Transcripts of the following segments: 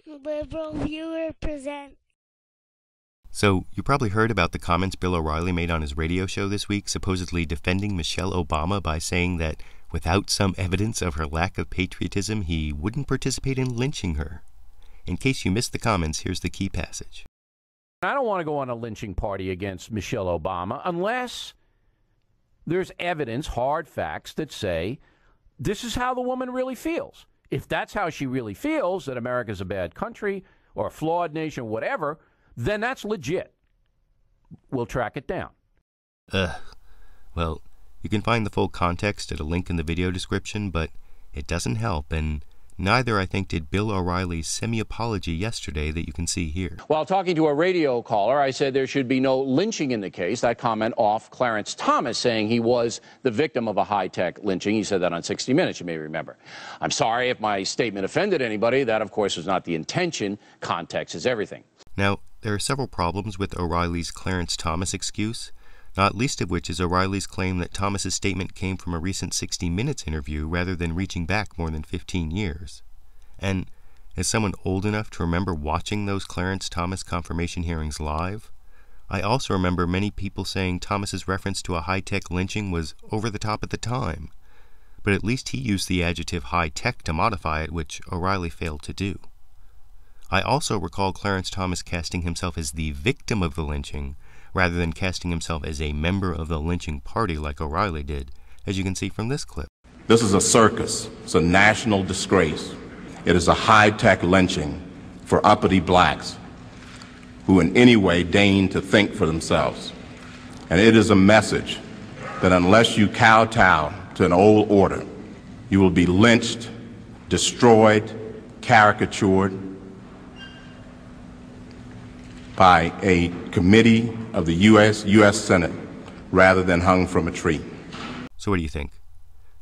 Liberal Viewer present. So, you probably heard about the comments Bill O'Reilly made on his radio show this week, supposedly defending Michelle Obama by saying that without some evidence of her lack of patriotism, he wouldn't participate in lynching her. In case you missed the comments, here's the key passage. I don't want to go on a lynching party against Michelle Obama unless there's evidence, hard facts that say this is how the woman really feels. If that's how she really feels, that America's a bad country or a flawed nation, whatever, then that's legit. We'll track it down. Well, you can find the full context at a link in the video description, but it doesn't help, and neither, I think, did Bill O'Reilly's semi-apology yesterday that you can see here. While talking to a radio caller, I said there should be no lynching in the case. That comment off Clarence Thomas, saying he was the victim of a high-tech lynching. He said that on 60 Minutes, you may remember. I'm sorry if my statement offended anybody. That, of course, was not the intention. Context is everything. Now, there are several problems with O'Reilly's Clarence Thomas excuse, not least of which is O'Reilly's claim that Thomas's statement came from a recent 60 Minutes interview rather than reaching back more than 15 years. And as someone old enough to remember watching those Clarence Thomas confirmation hearings live, I also remember many people saying Thomas's reference to a high-tech lynching was over the top at the time, but at least he used the adjective high-tech to modify it, which O'Reilly failed to do. I also recall Clarence Thomas casting himself as the victim of the lynching, rather than casting himself as a member of the lynching party like O'Reilly did, as you can see from this clip. This is a circus. It's a national disgrace. It is a high-tech lynching for uppity blacks who in any way deign to think for themselves. And it is a message that unless you kowtow to an old order, you will be lynched, destroyed, caricatured by a committee of the U.S. Senate rather than hung from a tree. So what do you think?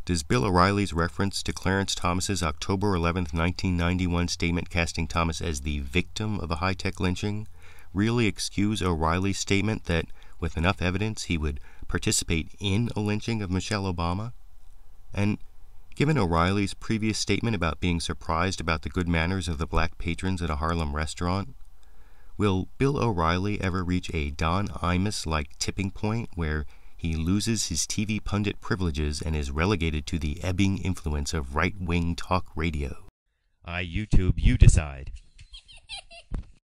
Does Bill O'Reilly's reference to Clarence Thomas's October 11, 1991 statement casting Thomas as the victim of a high-tech lynching really excuse O'Reilly's statement that, with enough evidence, he would participate in a lynching of Michelle Obama? And given O'Reilly's previous statement about being surprised about the good manners of the black patrons at a Harlem restaurant, will Bill O'Reilly ever reach a Don Imus-like tipping point where he loses his TV pundit privileges and is relegated to the ebbing influence of right-wing talk radio? YouTube, you decide.